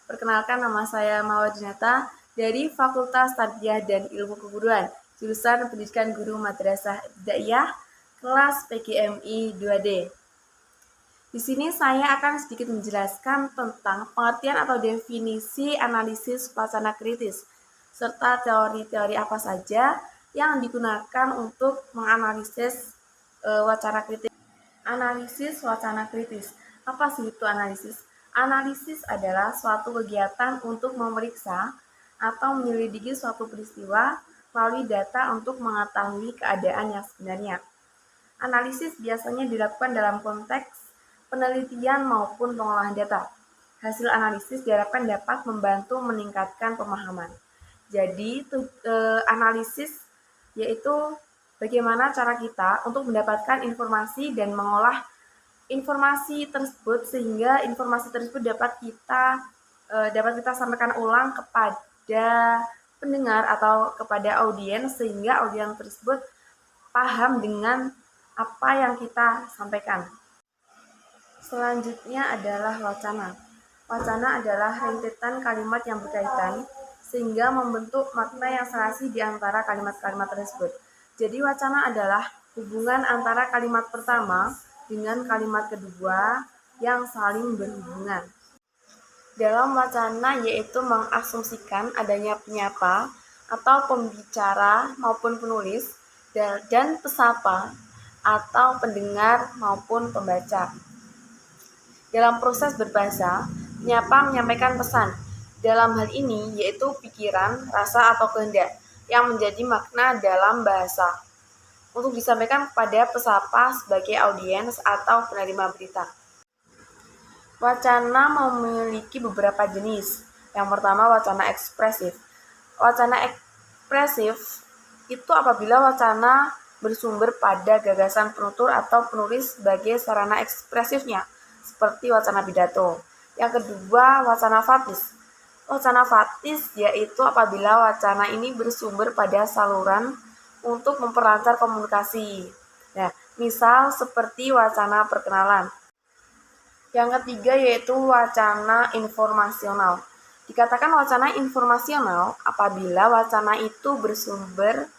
Perkenalkan, nama saya Mawar Dinata dari Fakultas Tarbiyah dan Ilmu Keguruan, jurusan Pendidikan Guru Madrasah Ibtidaiyah, kelas PGMI 2D. Di sini saya akan sedikit menjelaskan tentang pengertian atau definisi analisis wacana kritis, serta teori-teori apa saja yang digunakan untuk menganalisis wacana kritis. Analisis wacana kritis. Apa sih itu analisis? Analisis adalah suatu kegiatan untuk memeriksa atau menyelidiki suatu peristiwa melalui data untuk mengetahui keadaan yang sebenarnya. Analisis biasanya dilakukan dalam konteks penelitian maupun pengolahan data. Hasil analisis diharapkan dapat membantu meningkatkan pemahaman. Jadi, analisis yaitu bagaimana cara kita untuk mendapatkan informasi dan mengolah informasi tersebut sehingga informasi tersebut dapat kita sampaikan ulang kepada pendengar atau kepada audiens sehingga audiens tersebut paham dengan apa yang kita sampaikan. Selanjutnya adalah wacana. Wacana adalah rentetan kalimat yang berkaitan sehingga membentuk makna yang serasi di antara kalimat-kalimat tersebut. Jadi wacana adalah hubungan antara kalimat pertama dengan kalimat kedua yang saling berhubungan. Dalam wacana yaitu mengasumsikan adanya penyapa atau pembicara maupun penulis dan pesapa atau pendengar maupun pembaca. Dalam proses berbahasa, penyapa menyampaikan pesan. Dalam hal ini yaitu pikiran, rasa atau kehendak yang menjadi makna dalam bahasa untuk disampaikan kepada pesapa sebagai audiens atau penerima berita. Wacana memiliki beberapa jenis. Yang pertama, wacana ekspresif. Wacana ekspresif itu apabila wacana bersumber pada gagasan penutur atau penulis sebagai sarana ekspresifnya, seperti wacana pidato. Yang kedua, wacana fatis. Wacana fatis yaitu apabila wacana ini bersumber pada saluran untuk memperlancar komunikasi. Nah, misal seperti wacana perkenalan. Yang ketiga yaitu wacana informasional. Dikatakan wacana informasional apabila wacana itu bersumber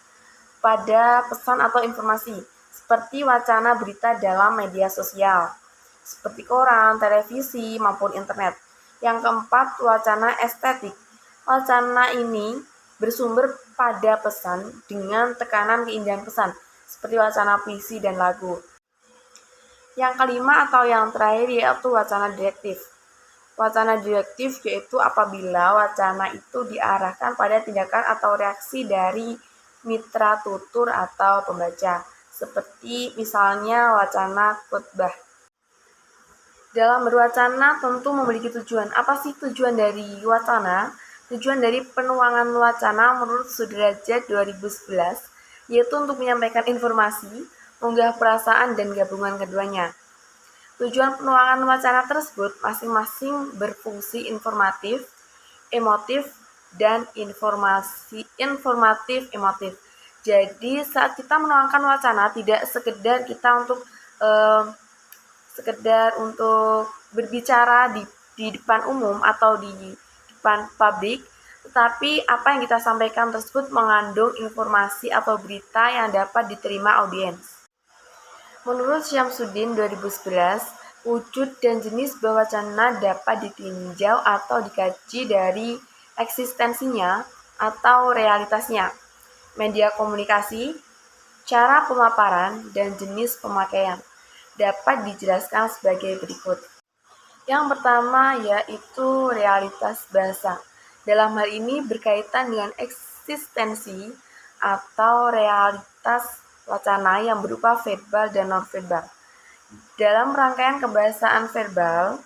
pada pesan atau informasi, seperti wacana berita dalam media sosial, seperti koran, televisi, maupun internet. Yang keempat, wacana estetik. Wacana ini bersumber pada pesan dengan tekanan keindahan pesan, seperti wacana puisi dan lagu. Yang kelima atau yang terakhir yaitu wacana direktif. Wacana direktif yaitu apabila wacana itu diarahkan pada tindakan atau reaksi dari mitra tutur atau pembaca, seperti misalnya wacana khutbah. Dalam berwacana tentu memiliki tujuan. Apa sih tujuan dari wacana? Tujuan dari penuangan wacana menurut Sudrajat 2011 yaitu untuk menyampaikan informasi, mengunggah perasaan dan gabungan keduanya. Tujuan penuangan wacana tersebut masing-masing berfungsi informatif, emotif, dan informatif-emotif. Jadi saat kita menuangkan wacana tidak sekedar kita untuk berbicara di depan umum atau di depan publik, tetapi apa yang kita sampaikan tersebut mengandung informasi atau berita yang dapat diterima audiens. Menurut Syamsuddin 2011, wujud dan jenis wacana dapat ditinjau atau dikaji dari eksistensinya atau realitasnya, media komunikasi, cara pemaparan, dan jenis pemakaian. Dapat dijelaskan sebagai berikut. Yang pertama yaitu realitas bahasa. Dalam hal ini berkaitan dengan eksistensi atau realitas wacana yang berupa verbal dan non-verbal. Dalam rangkaian kebahasaan verbal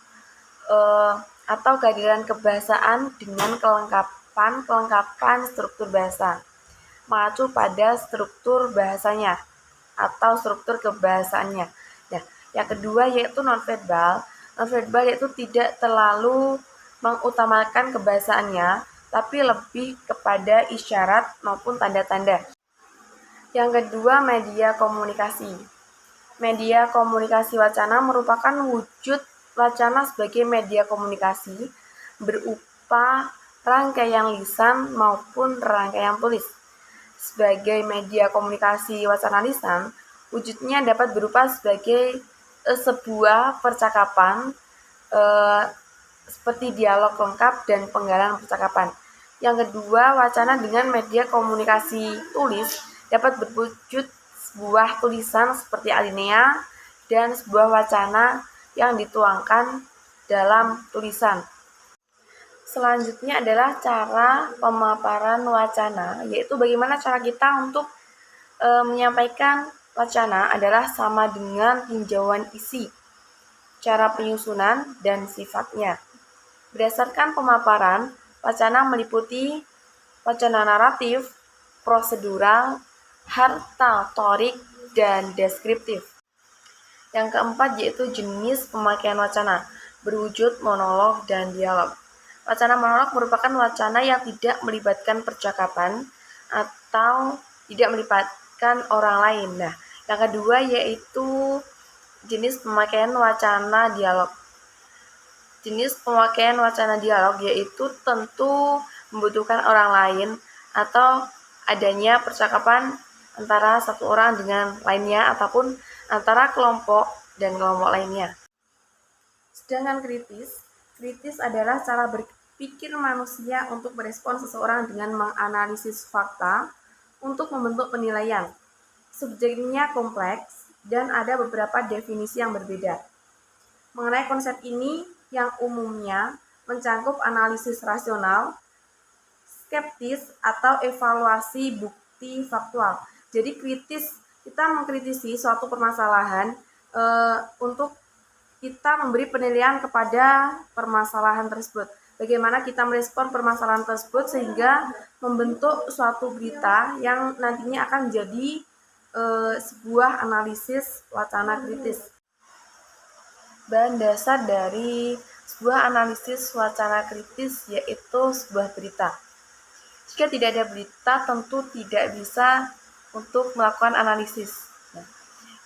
atau kehadiran kebahasaan dengan kelengkapan struktur bahasa, mengacu pada struktur bahasanya atau struktur kebahasaannya. Nah, yang kedua yaitu non-verbal. Non-verbal yaitu tidak terlalu mengutamakan kebahasaannya, tapi lebih kepada isyarat maupun tanda-tanda. Yang kedua, media komunikasi. Media komunikasi wacana merupakan wujud wacana sebagai media komunikasi berupa rangkaian lisan maupun rangkaian tulis. Sebagai media komunikasi wacana lisan, wujudnya dapat berupa sebagai sebuah percakapan seperti dialog lengkap dan penggalan percakapan. Yang kedua, wacana dengan media komunikasi tulis dapat berwujud sebuah tulisan seperti alinea dan sebuah wacana yang dituangkan dalam tulisan. Selanjutnya adalah cara pemaparan wacana, yaitu bagaimana cara kita untuk menyampaikan wacana adalah sama dengan tinjauan isi, cara penyusunan, dan sifatnya. Berdasarkan pemaparan, wacana meliputi wacana naratif, prosedural, hartatorik, dan deskriptif. Yang keempat yaitu jenis pemakaian wacana, berwujud monolog dan dialog. Wacana monolog merupakan wacana yang tidak melibatkan percakapan atau tidak melibatkan orang lain. Nah, yang kedua yaitu jenis pemakaian wacana dialog. Jenis pemakaian wacana dialog yaitu tentu membutuhkan orang lain atau adanya percakapan antara satu orang dengan lainnya ataupun antara kelompok dan kelompok lainnya. Sedangkan kritis adalah cara berpikir manusia untuk merespon seseorang dengan menganalisis fakta untuk membentuk penilaian. Subjeknya kompleks dan ada beberapa definisi yang berbeda. Mengenai konsep ini yang umumnya mencakup analisis rasional, skeptis, atau evaluasi bukti faktual. Jadi kita mengkritisi suatu permasalahan untuk kita memberi penilaian kepada permasalahan tersebut. Bagaimana kita merespon permasalahan tersebut sehingga membentuk suatu berita yang nantinya akan menjadi sebuah analisis wacana kritis. Bahan dasar dari sebuah analisis wacana kritis yaitu sebuah berita. Jika tidak ada berita, tentu tidak bisa untuk melakukan analisis. Nah,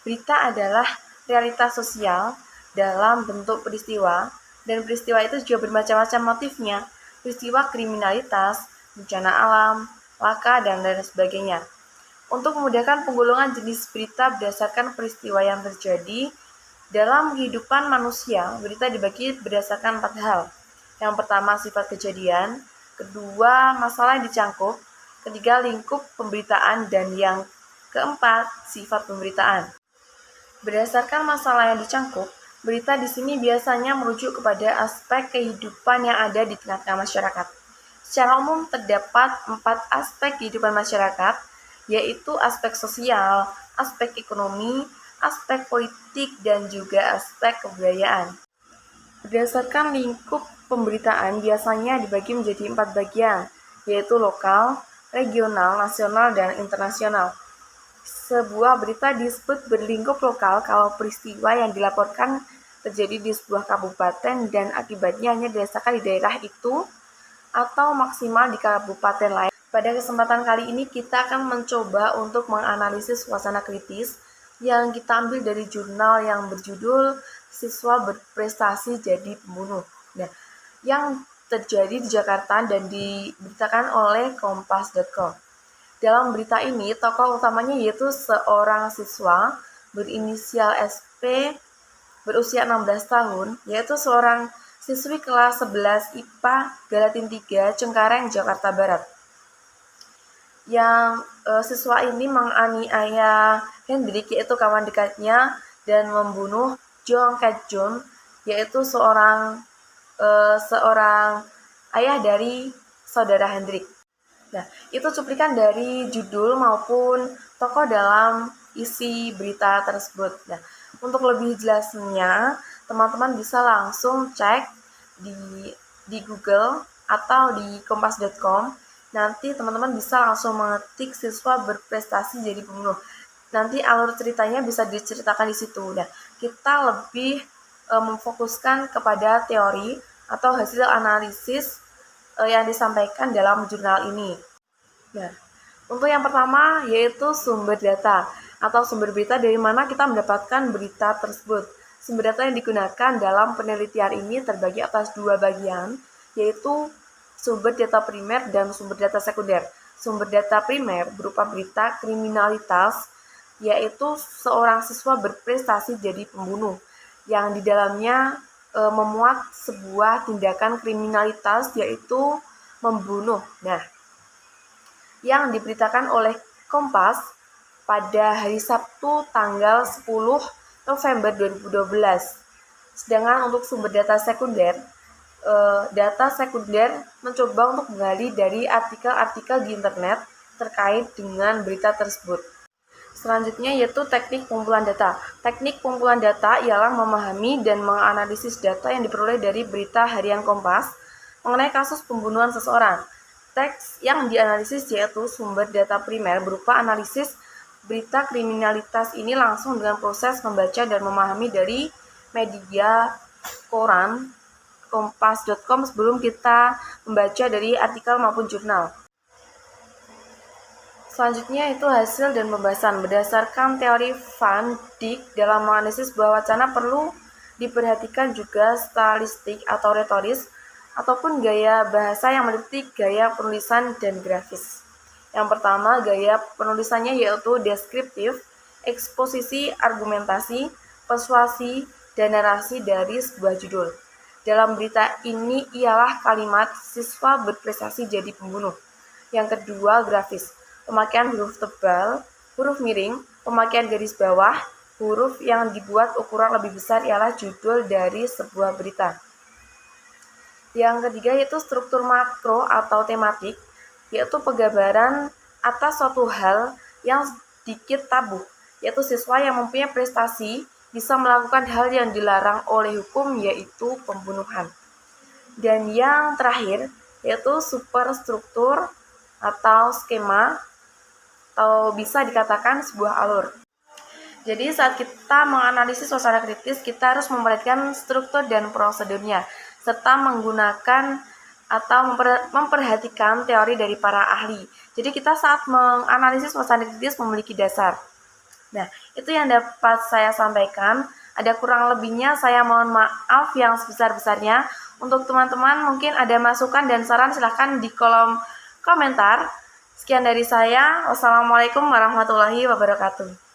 berita adalah realitas sosial dalam bentuk peristiwa, dan peristiwa itu juga bermacam-macam motifnya, peristiwa kriminalitas, bencana alam, laka, dan lain sebagainya. Untuk memudahkan penggolongan jenis berita berdasarkan peristiwa yang terjadi dalam kehidupan manusia, berita dibagi berdasarkan 4 hal. Yang pertama, sifat kejadian, kedua, masalah yang dicangkup, ketiga, lingkup pemberitaan, dan yang keempat, sifat pemberitaan. Berdasarkan masalah yang dicangkup, berita di sini biasanya merujuk kepada aspek kehidupan yang ada di tengah-tengah masyarakat. Secara umum terdapat 4 aspek kehidupan masyarakat, yaitu aspek sosial, aspek ekonomi, aspek politik, dan juga aspek kebudayaan. Berdasarkan lingkup pemberitaan biasanya dibagi menjadi 4 bagian, yaitu lokal, regional, nasional, dan internasional. Sebuah berita disebut berlingkup lokal kalau peristiwa yang dilaporkan terjadi di sebuah kabupaten dan akibatnya hanya dirasakan di daerah itu atau maksimal di kabupaten lain. Pada kesempatan kali ini kita akan mencoba untuk menganalisis wacana kritis yang kita ambil dari jurnal yang berjudul Siswa Berprestasi Jadi Pembunuh. Nah, yang terjadi di Jakarta dan diberitakan oleh kompas.com. Dalam berita ini, tokoh utamanya yaitu seorang siswa berinisial SP berusia 16 tahun, yaitu seorang siswi kelas 11 IPA Galatin 3 Cengkareng, Jakarta Barat. Yang siswa ini menganiaya Hendrik, yaitu kawan dekatnya, dan membunuh Jong Ket-jun, yaitu seorang ayah dari saudara Hendrik. Nah, itu cuplikan dari judul maupun tokoh dalam isi berita tersebut. Nah, untuk lebih jelasnya, teman-teman bisa langsung cek di Google atau di kompas.com. Nanti teman-teman bisa langsung mengetik siswa berprestasi jadi pembunuh. Nanti alur ceritanya bisa diceritakan di situ. Nah, kita lebih memfokuskan kepada teori atau hasil analisis yang disampaikan dalam jurnal ini. Nah, untuk yang pertama yaitu sumber data atau sumber berita, dari mana kita mendapatkan berita tersebut. Sumber data yang digunakan dalam penelitian ini terbagi atas 2 bagian, yaitu sumber data primer dan sumber data sekunder. Sumber data primer berupa berita kriminalitas, yaitu seorang siswa berprestasi jadi pembunuh, yang di dalamnya memuat sebuah tindakan kriminalitas, yaitu membunuh. Nah, yang diberitakan oleh Kompas pada hari Sabtu tanggal 10 November 2012. Sedangkan untuk sumber data sekunder mencoba untuk menggali dari artikel-artikel di internet terkait dengan berita tersebut. Selanjutnya yaitu teknik pengumpulan data. Teknik pengumpulan data ialah memahami dan menganalisis data yang diperoleh dari berita harian Kompas mengenai kasus pembunuhan seseorang. Teks yang dianalisis yaitu sumber data primer berupa analisis berita kriminalitas ini langsung dengan proses membaca dan memahami dari media koran kompas.com sebelum kita membaca dari artikel maupun jurnal. Selanjutnya itu hasil dan pembahasan. Berdasarkan teori Van Dijk dalam menganalisis bahwa wacana perlu diperhatikan juga stylistik atau retoris ataupun gaya bahasa yang meliputi gaya penulisan dan grafis. Yang pertama, gaya penulisannya yaitu deskriptif, eksposisi, argumentasi, persuasi, dan narasi dari sebuah judul. Dalam berita ini ialah kalimat siswa berprestasi jadi pembunuh. Yang kedua, grafis. Pemakaian huruf tebal, huruf miring, pemakaian garis bawah, huruf yang dibuat ukuran lebih besar ialah judul dari sebuah berita. Yang ketiga yaitu struktur makro atau tematik, yaitu penggambaran atas suatu hal yang sedikit tabu, yaitu siswa yang mempunyai prestasi bisa melakukan hal yang dilarang oleh hukum, yaitu pembunuhan. Dan yang terakhir yaitu superstruktur atau skema, atau bisa dikatakan sebuah alur. Jadi saat kita menganalisis suasana kritis, kita harus memperhatikan struktur dan prosedurnya, serta menggunakan atau memperhatikan teori dari para ahli. Jadi kita saat menganalisis suasana kritis memiliki dasar. Nah, itu yang dapat saya sampaikan. Ada kurang lebihnya saya mohon maaf yang sebesar-besarnya. Untuk teman-teman mungkin ada masukan dan saran silahkan di kolom komentar. Sekian dari saya. Wassalamualaikum warahmatullahi wabarakatuh.